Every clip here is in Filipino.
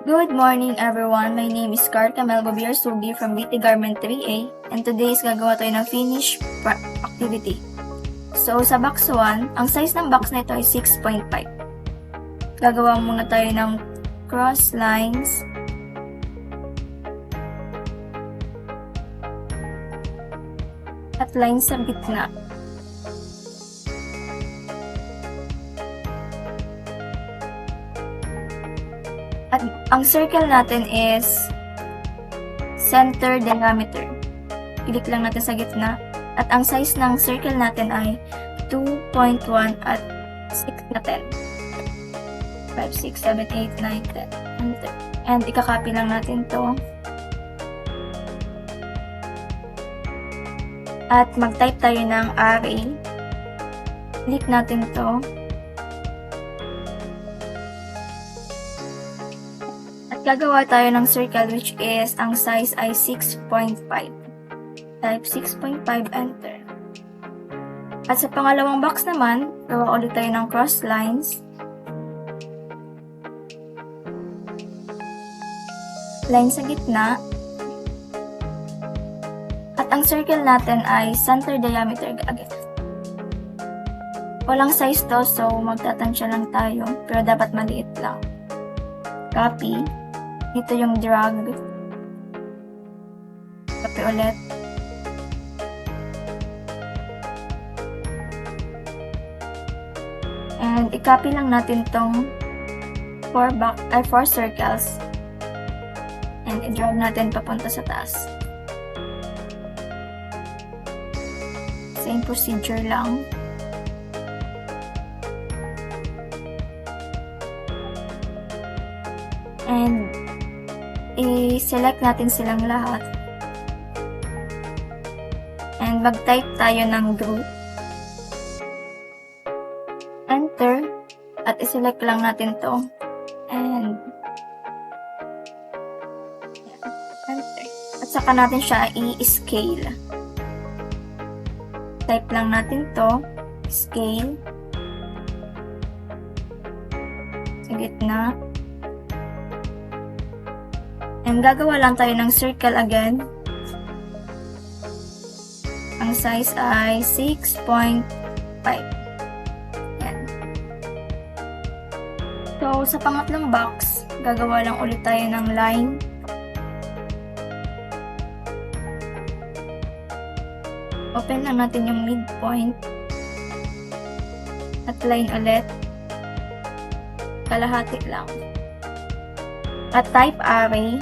Good morning everyone! My name is Carta Melbobier Sugi from BT Garment 3A and today is gagawa tayo ng finish activity. So sa box 1, ang size ng box na ito ay 6.5. Gagawa muna tayo ng cross lines at lines sa gitna. At ang circle natin is center diameter. Click lang natin sa gitna. At ang size ng circle natin ay 2.1 at 6 na 10. 5, 6, 7, 8, 9, 10. And ikakopy lang natin to. At mag-type tayo ng array. Click natin to. Gagawa tayo ng circle which is ang size ay 6.5. Type 6.5, enter. At sa pangalawang box naman, gawa ulit tayo ng cross lines. Line sa gitna. At ang circle natin ay center diameter agad. Walang size to, so magtatansya lang tayo, pero dapat maliit lang. Copy. Ito yung drag. Copy ulit. And i-copy lang natin tong 4 circles. And i-drag natin papunta sa taas. Same procedure lang. And i-select natin silang lahat. And mag-type tayo ng group. Enter. At i-select lang natin to. And enter. At saka natin siya i-scale. Type lang natin to. Scale. Sa gitna. And gagawa lang tayo ng circle again. Ang size ay 6.5. Yan. So, sa pangatlong box, gagawa lang ulit tayo ng line. Open lang natin yung midpoint. At line ulit. Kalahati lang. At type array.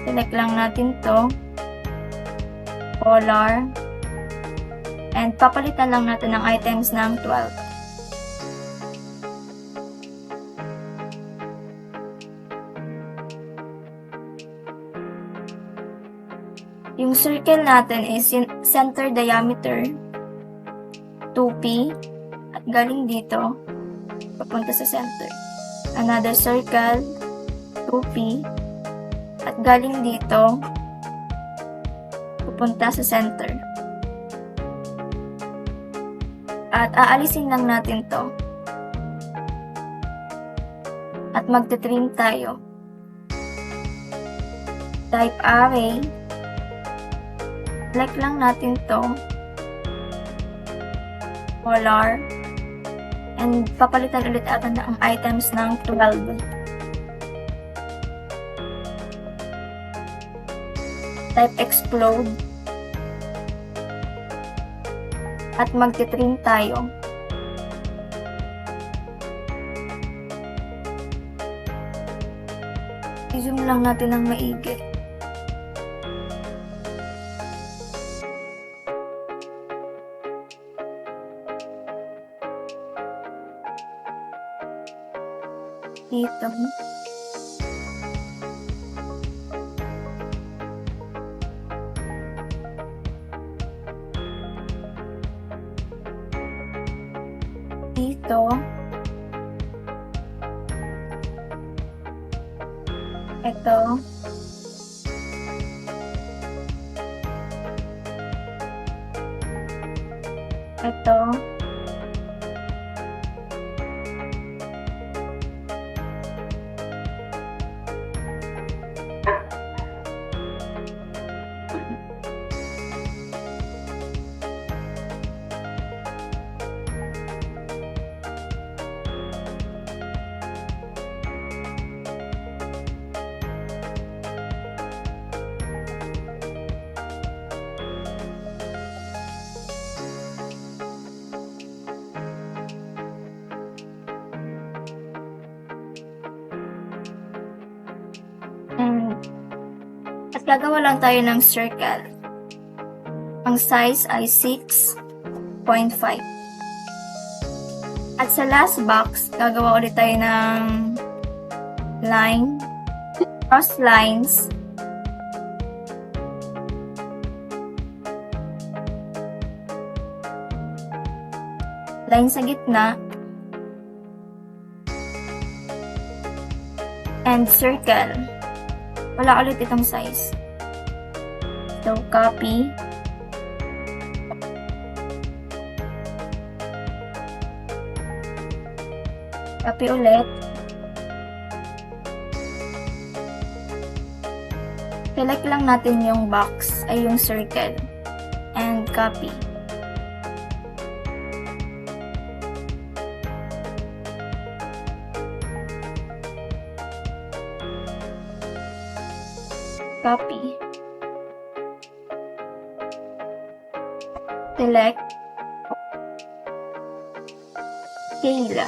Select lang natin to. Color. And papalitan lang natin ng items ng 12. Yung circle natin is center diameter 2p at galing dito papunta sa center. Another circle 2p at galing dito pupunta sa center. At aalisin lang natin to. At magte-trim tayo. Type array. Select lang natin to. Color. And papalitan ulit ata ang items ng 12. Type explode. At magte-trim tayo. I-zoom lang natin ng maigi. Dito. Dito. Ito. Ito. At gagawa lang tayo ng circle. Ang size ay 6.5. At sa last box, gagawa ulit tayo ng line, cross lines, line sa gitna, and circle. Wala ulit itong size. So, copy. Copy ulit. Select lang natin yung box, ay yung circle. And copy. Copy. Select. Scale.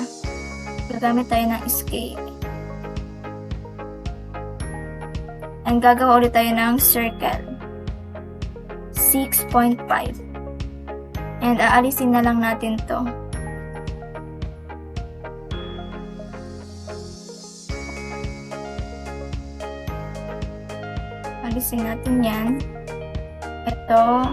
Gagamit tayo ng scale. And gagawa ulit tayo ng circle. 6.5. And aalisin na lang natin to. Alisin natin yan. Ito.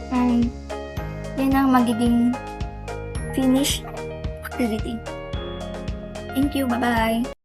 And yan ang magiging finished activity. Thank you. Bye-bye.